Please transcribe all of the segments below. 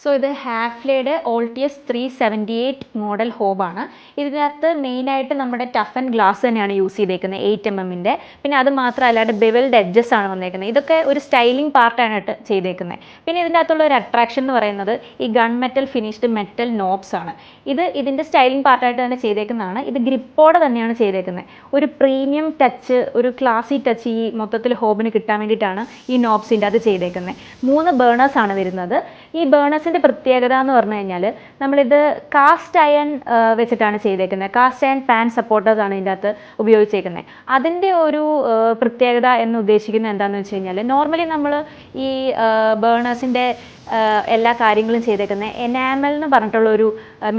So ഇത് ഹാഫ്ലേയുടെ ഓൾട്ടിയസ് 378 model ഹോബാണ്. ഇതിനകത്ത് മെയിനായിട്ട് നമ്മുടെ ടഫ് ആൻഡ് ഗ്ലാസ് തന്നെയാണ് യൂസ് ചെയ്തേക്കുന്നത് 8mm. പിന്നെ അത് മാത്രമല്ലാണ്ട് ബെവൽഡ് എഡ്ജസ് ആണ് വന്നേക്കുന്നത്. ഇതൊക്കെ ഒരു സ്റ്റൈലിംഗ് പാർട്ടാണ് ചെയ്തേക്കുന്നത്. പിന്നെ ഇതിൻ്റെ അകത്തുള്ള ഒരു അട്രാക്ഷൻ എന്ന് പറയുന്നത് ഈ ഗൺ മെറ്റൽ ഫിനിഷ്ഡ് മെറ്റൽ നോബ്സ് ആണ്. ഇതിൻ്റെ സ്റ്റൈലിംഗ് പാർട്ടായിട്ട് തന്നെ ചെയ്തേക്കുന്നതാണ്. ഇത് ഗ്രിപ്പോടെ തന്നെയാണ് ചെയ്തേക്കുന്നത്. ഒരു പ്രീമിയം ടച്ച്, ഒരു ക്ലാസി ടച്ച് ഈ മൊത്തത്തിൽ ഹോബിന് കിട്ടാൻ വേണ്ടിയിട്ടാണ് ഈ നോബ്സിൻ്റെ അത് ചെയ്തേക്കുന്നത്. 3 ബേണേഴ്സ് ആണ് വരുന്നത്. ഈ ബേണേഴ്സിൻ്റെ പ്രത്യേകത എന്ന് പറഞ്ഞു കഴിഞ്ഞാൽ നമ്മളിത് കാസ്റ്റ് അയൺ വെച്ചിട്ടാണ് ചെയ്തേക്കുന്നത്. കാസ്റ്റ് അയൺ പാൻ സപ്പോർട്ടേഴ്സ് ആണ് ഇതിൻ്റെ അകത്ത് ഉപയോഗിച്ചേക്കുന്നത്. അതിൻ്റെ ഒരു പ്രത്യേകത എന്ന് ഉദ്ദേശിക്കുന്നത് എന്താണെന്ന് വെച്ച് കഴിഞ്ഞാൽ, നോർമലി നമ്മൾ ഈ ബേണേഴ്സിൻ്റെ എല്ലാ കാര്യങ്ങളും ചെയ്തേക്കുന്നത് എനാമൽ എന്ന് പറഞ്ഞിട്ടുള്ള ഒരു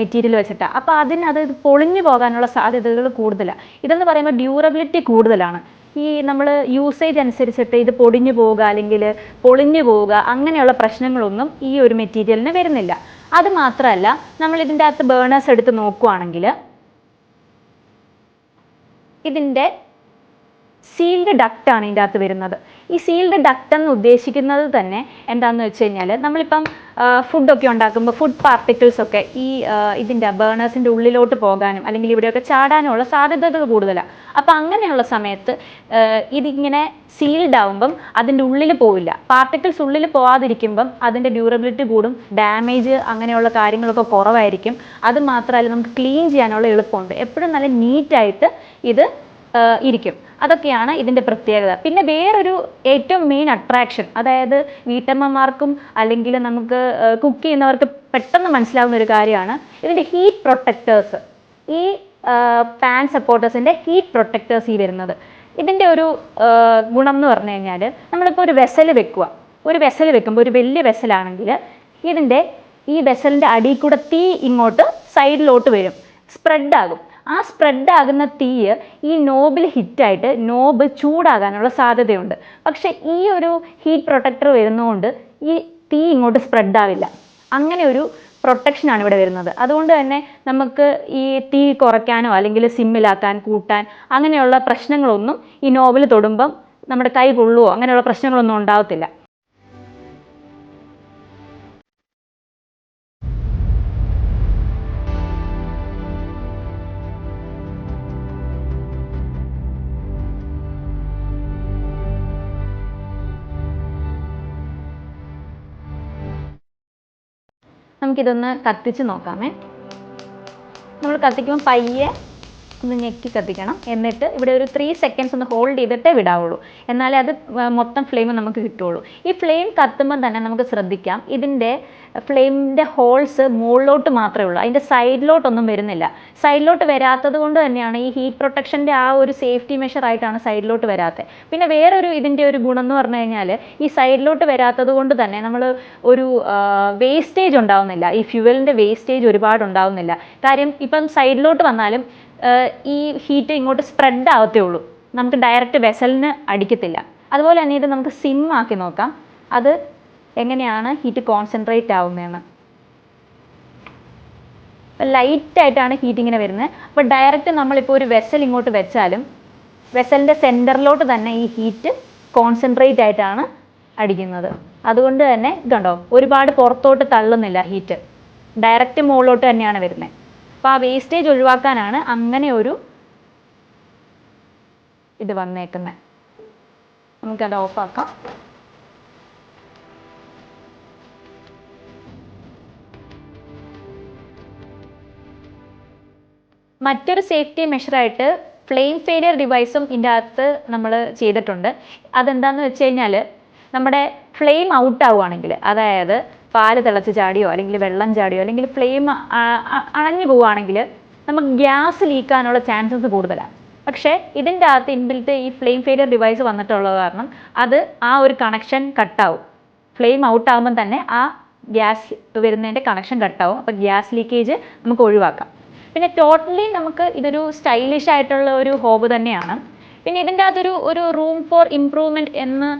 മെറ്റീരിയൽ വെച്ചിട്ടാണ്. അപ്പോൾ അത് പൊളിഞ്ഞു പോകാനുള്ള സാധ്യതകൾ കൂടുതലാണ്. ഇതെന്ന് പറയുമ്പോൾ ഡ്യൂറബിലിറ്റി കൂടുതലാണ്. ഈ നമ്മൾ യൂസേജ് അനുസരിച്ചിട്ട് ഇത് പൊടിഞ്ഞു പോവുക അല്ലെങ്കിൽ പൊളിഞ്ഞു പോവുക അങ്ങനെയുള്ള പ്രശ്നങ്ങളൊന്നും ഈ ഒരു മെറ്റീരിയലിന് വരുന്നില്ല. അത് മാത്രമല്ല, നമ്മൾ ഇതിൻ്റെ അകത്ത് ബേണേഴ്സ് എടുത്ത് നോക്കുകയാണെങ്കിൽ ഇതിൻ്റെ സീൽഡ് ഡക്റ്റ് ആണ് ഇതിൻ്റെ അകത്ത് വരുന്നത്. ഈ സീൽഡ് ഡക്റ്റ് എന്ന് ഉദ്ദേശിക്കുന്നത് തന്നെ എന്താണെന്ന് വെച്ച് കഴിഞ്ഞാൽ, നമ്മളിപ്പം ഫുഡൊക്കെ ഉണ്ടാക്കുമ്പോൾ ഫുഡ് പാർട്ടിക്കിൾസ് ഒക്കെ ഈ ഇതിൻ്റെ ബേണേഴ്സിൻ്റെ ഉള്ളിലോട്ട് പോകാനും അല്ലെങ്കിൽ ഇവിടെയൊക്കെ ചാടാനുമുള്ള സാധ്യതകൾ കൂടുതലാണ്. അപ്പോൾ അങ്ങനെയുള്ള സമയത്ത് ഇതിങ്ങനെ സീൽഡ് ആവുമ്പം അതിൻ്റെ ഉള്ളിൽ പോവില്ല. പാർട്ടിക്കിൾസ് ഉള്ളിൽ പോവാതിരിക്കുമ്പം അതിൻ്റെ ഡ്യൂറബിലിറ്റി കൂടും, ഡാമേജ് അങ്ങനെയുള്ള കാര്യങ്ങളൊക്കെ കുറവായിരിക്കും. അത് മാത്രമല്ല, നമുക്ക് ക്ലീൻ ചെയ്യാനുള്ള എളുപ്പമുണ്ട്. എപ്പോഴും നല്ല നീറ്റായിട്ട് ഇത് ഇരിക്കും. അതൊക്കെയാണ് ഇതിൻ്റെ പ്രത്യേകത. പിന്നെ വേറൊരു ഏറ്റവും മെയിൻ അട്രാക്ഷൻ, അതായത് വീട്ടമ്മമാർക്കും അല്ലെങ്കിൽ നമുക്ക് കുക്ക് ചെയ്യുന്നവർക്ക് പെട്ടെന്ന് മനസ്സിലാവുന്ന ഒരു കാര്യമാണ് ഇതിൻ്റെ ഹീറ്റ് പ്രൊട്ടക്റ്റേഴ്സ്. ഈ പാൻ സപ്പോർട്ടേഴ്സിൻ്റെ ഹീറ്റ് പ്രൊട്ടക്റ്റേഴ്സ് ഈ വരുന്നത്. ഇതിൻ്റെ ഒരു ഗുണം എന്ന് പറഞ്ഞു കഴിഞ്ഞാൽ, നമ്മളിപ്പോൾ ഒരു വെസൽ വെക്കുമ്പോൾ ഒരു വലിയ വെസലാണെങ്കിൽ ഈ വെസലിൻ്റെ അടിയിൽ കൂടെ തീ ഇങ്ങോട്ട് സൈഡിലോട്ട് വരും, സ്പ്രെഡാകും. ആ സ്പ്രെഡാകുന്ന തീ ഈ നോബിൽ ഹിറ്റായിട്ട് നോബ് ചൂടാകാനുള്ള സാധ്യതയുണ്ട്. പക്ഷേ ഈ ഒരു ഹീറ്റ് പ്രൊട്ടക്ടർ വരുന്നതുകൊണ്ട് ഈ തീ ഇങ്ങോട്ട് സ്പ്രെഡാവില്ല. അങ്ങനെ ഒരു പ്രൊട്ടക്ഷനാണ് ഇവിടെ വരുന്നത്. അതുകൊണ്ട് തന്നെ നമുക്ക് ഈ തീ കുറയ്ക്കാനോ അല്ലെങ്കിൽ സിമ്മിലാക്കാൻ, കൂട്ടാൻ അങ്ങനെയുള്ള പ്രശ്നങ്ങളൊന്നും ഈ നോബിൽ തൊടുമ്പം നമ്മുടെ കൈ പൊള്ളുവോ അങ്ങനെയുള്ള പ്രശ്നങ്ങളൊന്നും ഉണ്ടാവത്തില്ല. നമുക്കിതൊന്ന് കത്തിച്ച് നോക്കാമേ. നമ്മൾ കത്തിക്കുമ്പോൾ പയ്യെ ഒന്ന് ഞെക്കി കത്തിക്കണം. എന്നിട്ട് ഇവിടെ ഒരു 3 സെക്കൻഡ്സ് ഒന്ന് ഹോൾഡ് ചെയ്തിട്ടേ വിടാവുള്ളൂ. എന്നാലേ അത് മൊത്തം ഫ്ലെയിം നമുക്ക് കിട്ടുള്ളൂ. ഈ ഫ്ലെയിം കത്തുമ്പോൾ തന്നെ നമുക്ക് ശ്രദ്ധിക്കാം, ഇതിൻ്റെ ഫ്ലെയിമിൻ്റെ ഹോൾസ് മുകളിലോട്ട് മാത്രമേ ഉള്ളൂ, അതിൻ്റെ സൈഡിലോട്ടൊന്നും വരുന്നില്ല. സൈഡിലോട്ട് വരാത്തത് കൊണ്ട് തന്നെയാണ് ഈ ഹീറ്റ് പ്രൊട്ടക്ഷൻ്റെ ആ ഒരു സേഫ്റ്റി മെഷറായിട്ടാണ് സൈഡിലോട്ട് വരാത്തത്. പിന്നെ വേറൊരു ഇതിൻ്റെ ഒരു ഗുണം എന്ന് പറഞ്ഞു കഴിഞ്ഞാൽ, ഈ സൈഡിലോട്ട് വരാത്തത് കൊണ്ട് തന്നെ നമ്മൾ ഒരു വേസ്റ്റേജ് ഉണ്ടാവുന്നില്ല. ഈ ഫ്യൂവലിൻ്റെ വേസ്റ്റേജ് ഒരുപാട് ഉണ്ടാവുന്നില്ല. കാര്യം ഇപ്പം സൈഡിലോട്ട് വന്നാലും ഈ ഹീറ്റ് ഇങ്ങോട്ട് സ്പ്രെഡ് ആവത്തേ ഉള്ളൂ, നമുക്ക് ഡയറക്റ്റ് വെസലിന് അടിക്കത്തില്ല. അതുപോലെ തന്നെ ഇത് നമുക്ക് സിം ആക്കി നോക്കാം, അത് എങ്ങനെയാണ് ഹീറ്റ് കോൺസെൻട്രേറ്റ് ആവുന്നതെന്ന്. ലൈറ്റായിട്ടാണ് ഹീറ്റ് ഇങ്ങനെ വരുന്നത്. അപ്പോൾ ഡയറക്റ്റ് നമ്മളിപ്പോൾ ഒരു വെസൽ ഇങ്ങോട്ട് വെച്ചാലും വെസലിൻ്റെ സെൻറ്ററിലോട്ട് തന്നെ ഈ ഹീറ്റ് കോൺസെൻട്രേറ്റ് ആയിട്ടാണ് അടിക്കുന്നത്. അതുകൊണ്ട് തന്നെ കണ്ടോ, ഒരുപാട് പുറത്തോട്ട് തള്ളുന്നില്ല, ഹീറ്റ് ഡയറക്റ്റ് മുകളിലോട്ട് തന്നെയാണ് വരുന്നത്. അപ്പോൾ ആ വേസ്റ്റേജ് ഒഴിവാക്കാനാണ് അങ്ങനെ ഒരു ഇത് വന്നേക്കുന്നത്. നമുക്കത് ഓഫാക്കാം. മറ്റൊരു സേഫ്റ്റി മെഷറായിട്ട് ഫ്ലെയിം ഫെയിലിയർ ഡിവൈസും ഇതിൻ്റെ അകത്ത് നമ്മൾ ചെയ്തിട്ടുണ്ട്. അതെന്താണെന്ന് വെച്ച് കഴിഞ്ഞാൽ, നമ്മുടെ ഫ്ലെയിം ഔട്ട് ആവുകയാണെങ്കിൽ, അതായത് പാല് തിളച്ച് ചാടിയോ അല്ലെങ്കിൽ വെള്ളം ചാടിയോ അല്ലെങ്കിൽ ഫ്ലെയിം അണഞ്ഞു പോവുകയാണെങ്കിൽ നമുക്ക് ഗ്യാസ് ലീക്കാനുള്ള ചാൻസസ് കൂടുതലാണ്. പക്ഷേ ഇതിൻ്റെ അകത്ത് ഇൻബിൽറ്റ് ഈ ഫ്ലെയിം ഫെയിലിയർ ഡിവൈസ് വന്നിട്ടുള്ളത് കാരണം ആ ഒരു കണക്ഷൻ കട്ടാവും. ഫ്ലെയിം ഔട്ട് ആകുമ്പം തന്നെ ആ ഗ്യാസ് വരുന്നതിൻ്റെ കണക്ഷൻ കട്ടാവും. അപ്പോൾ ഗ്യാസ് ലീക്കേജ് നമുക്ക് ഒഴിവാക്കാം. പിന്നെ ടോട്ടലി നമുക്ക് ഇതൊരു സ്റ്റൈലിഷ് ആയിട്ടുള്ള ഒരു ഹോബ് തന്നെയാണ്. പിന്നെ ഇതിൻ്റെ അകത്തൊരു റൂം ഫോർ ഇംപ്രൂവ്മെൻറ്റ് എന്ന്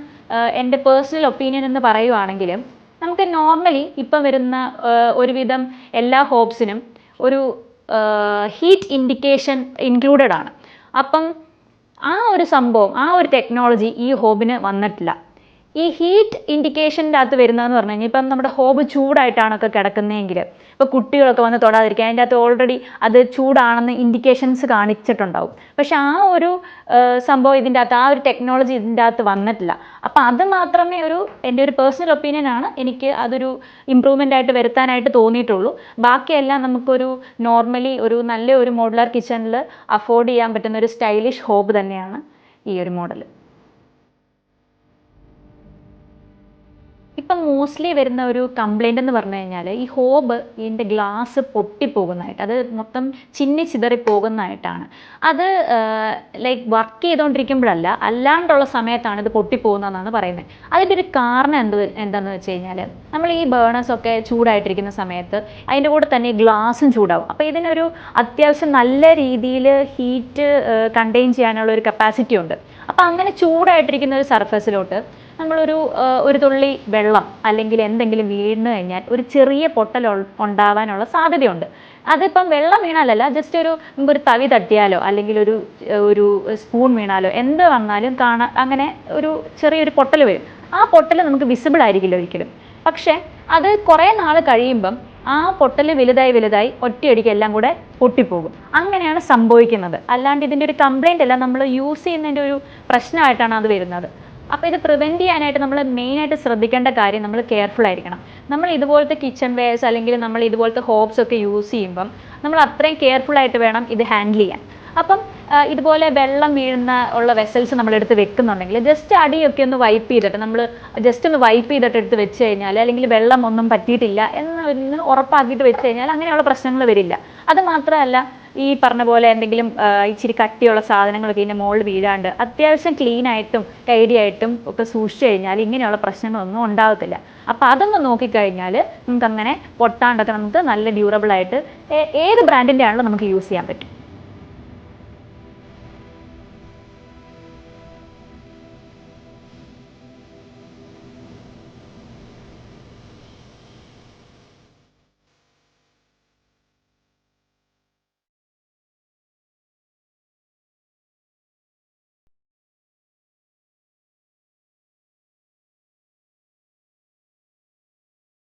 എൻ്റെ പേഴ്സണൽ ഒപ്പീനിയൻ എന്ന് പറയുവാണെങ്കിലും, നമുക്ക് നോർമലി ഇപ്പം വരുന്ന ഒരുവിധം എല്ലാ ഹോബ്സിനും ഒരു ഹീറ്റ് ഇൻഡിക്കേഷൻ ഇൻക്ലൂഡഡ് ആണ്. അപ്പം ആ ഒരു സംഭവം, ആ ഒരു ടെക്നോളജി ഈ ഹോബിന് വന്നിട്ടില്ല. ഈ ഹീറ്റ് ഇൻഡിക്കേഷൻ്റെ അകത്ത് വരുന്നതെന്ന് പറഞ്ഞു കഴിഞ്ഞാൽ ഇപ്പം നമ്മുടെ ഹോബ് ചൂടായിട്ടാണൊക്കെ കിടക്കുന്നതെങ്കിൽ ഇപ്പോൾ കുട്ടികളൊക്കെ വന്ന് തൊടാതിരിക്കുക, അതിൻ്റെ അകത്ത് ഓൾറെഡി അത് ചൂടാണെന്ന് ഇൻഡിക്കേഷൻസ് കാണിച്ചിട്ടുണ്ടാവും. പക്ഷെ ആ ഒരു സംഭവം ഇതിൻ്റെ അകത്ത്, ആ ഒരു ടെക്നോളജി ഇതിൻ്റെ അകത്ത് വന്നിട്ടില്ല. അപ്പം അത് മാത്രമേ എൻ്റെ ഒരു പേഴ്സണൽ ഒപ്പീനിയനാണ്, എനിക്ക് അതൊരു ഇമ്പ്രൂവ്മെൻ്റ് ആയിട്ട് വരുത്താനായിട്ട് തോന്നിയിട്ടുള്ളൂ. ബാക്കിയെല്ലാം നമുക്കൊരു നോർമലി ഒരു നല്ല ഒരു മോഡുലാർ കിച്ചണിൽ അഫോർഡ് ചെയ്യാൻ പറ്റുന്ന ഒരു സ്റ്റൈലിഷ് ഹോബ് തന്നെയാണ് ഈ ഒരു മോഡൽ. ഇപ്പം മോസ്റ്റ്ലി വരുന്ന ഒരു കംപ്ലൈൻ്റ് എന്ന് പറഞ്ഞു കഴിഞ്ഞാൽ ഈ ഹോബ് ഇതിൻ്റെ ഗ്ലാസ് പൊട്ടിപ്പോകുന്നതായിട്ട്, അത് മൊത്തം ചിന്നി ചിതറി പോകുന്നതായിട്ടാണ്. അത് ലൈക്ക് വർക്ക് ചെയ്തുകൊണ്ടിരിക്കുമ്പോഴല്ല, അല്ലാണ്ടുള്ള സമയത്താണ് ഇത് പൊട്ടിപ്പോകുന്നതെന്നാണ് പറയുന്നത്. അതിൻ്റെ ഒരു കാരണം എന്താണെന്ന് വെച്ച് കഴിഞ്ഞാൽ, നമ്മൾ ഈ ബേണേഴ്സൊക്കെ ചൂടായിട്ടിരിക്കുന്ന സമയത്ത് അതിൻ്റെ കൂടെ തന്നെ ഗ്ലാസും ചൂടാവും. അപ്പോൾ ഇതിനൊരു അത്യാവശ്യം നല്ല രീതിയിൽ ഹീറ്റ് കണ്ടെയ്ൻ ചെയ്യാനുള്ള ഒരു കപ്പാസിറ്റി ഉണ്ട്. അപ്പോൾ അങ്ങനെ ചൂടായിട്ടിരിക്കുന്ന ഒരു സർഫസിലോട്ട് ഒരു തുള്ളി വെള്ളം അല്ലെങ്കിൽ എന്തെങ്കിലും വീണ് കഴിഞ്ഞാൽ ഒരു ചെറിയ പൊട്ടൽ ഉണ്ടാവാനുള്ള സാധ്യതയുണ്ട്. അതിപ്പം വെള്ളം വീണാലല്ല, ജസ്റ്റ് ഒരു തവി തട്ടിയാലോ അല്ലെങ്കിൽ ഒരു സ്പൂൺ വീണാലോ എന്ത് വന്നാലും അങ്ങനെ ഒരു ചെറിയൊരു പൊട്ടൽ വരും. ആ പൊട്ടൽ നമുക്ക് വിസിബിൾ ആയിരിക്കില്ല ഒരിക്കലും. പക്ഷേ അത് കുറേ നാൾ കഴിയുമ്പം ആ പൊട്ടൽ വലുതായി ഒറ്റയടിക്ക് എല്ലാം കൂടെ പൊട്ടിപ്പോകും. അങ്ങനെയാണ് സംഭവിക്കുന്നത്. അല്ലാണ്ട് ഇതിൻ്റെ ഒരു കംപ്ലൈൻ്റ് അല്ല, നമ്മൾ യൂസ് ചെയ്യുന്നതിൻ്റെ ഒരു പ്രശ്നമായിട്ടാണ് അത് വരുന്നത്. അപ്പോൾ ഇത് പ്രിവെൻറ്റ് ചെയ്യാനായിട്ട് നമ്മൾ മെയിനായിട്ട് ശ്രദ്ധിക്കേണ്ട കാര്യം, നമ്മൾ കെയർഫുൾ ആയിരിക്കണം. നമ്മൾ ഇതുപോലത്തെ കിച്ചൺ വെയർസ് അല്ലെങ്കിൽ നമ്മൾ ഇതുപോലത്തെ ഹോബ്സ് ഒക്കെ യൂസ് ചെയ്യുമ്പം നമ്മൾ അത്രയും കെയർഫുള്ളായിട്ട് വേണം ഇത് ഹാൻഡിൽ ചെയ്യാൻ. അപ്പം ഇതുപോലെ വെള്ളം ഉള്ള വെസൽസ് നമ്മളെടുത്ത് വെക്കുന്നുണ്ടെങ്കിൽ ജസ്റ്റ് അടിയൊക്കെ ഒന്ന് വൈപ്പ് ചെയ്തിട്ട്, നമ്മൾ ജസ്റ്റ് ഒന്ന് വൈപ്പ് ചെയ്തിട്ട് എടുത്ത് വെച്ച് കഴിഞ്ഞാൽ, അല്ലെങ്കിൽ വെള്ളം ഒന്നും പറ്റിയിട്ടില്ല എന്ന് ഉറപ്പാക്കിയിട്ട് വെച്ച് കഴിഞ്ഞാൽ അങ്ങനെയുള്ള പ്രശ്നങ്ങൾ വരില്ല. അത് മാത്രമല്ല, ഈ പറഞ്ഞ പോലെ എന്തെങ്കിലും ഇച്ചിരി കട്ടിയുള്ള സാധനങ്ങളൊക്കെ ഇതിൻ്റെ മുകളിൽ വീഴാണ്ട് അത്യാവശ്യം ക്ലീനായിട്ടും ടൈഡിയായിട്ടും ഒക്കെ സൂക്ഷിച്ചു കഴിഞ്ഞാൽ ഇങ്ങനെയുള്ള പ്രശ്നങ്ങളൊന്നും ഉണ്ടാകത്തില്ല. അപ്പോൾ അതൊന്ന് നോക്കിക്കഴിഞ്ഞാൽ നമുക്കങ്ങനെ പൊട്ടാണ്ടൊക്കെ നമുക്ക് നല്ല ഡ്യൂറബിളായിട്ട് ഏത് ബ്രാൻഡിൻ്റെ ആണെങ്കിലും നമുക്ക് യൂസ് ചെയ്യാൻ പറ്റും.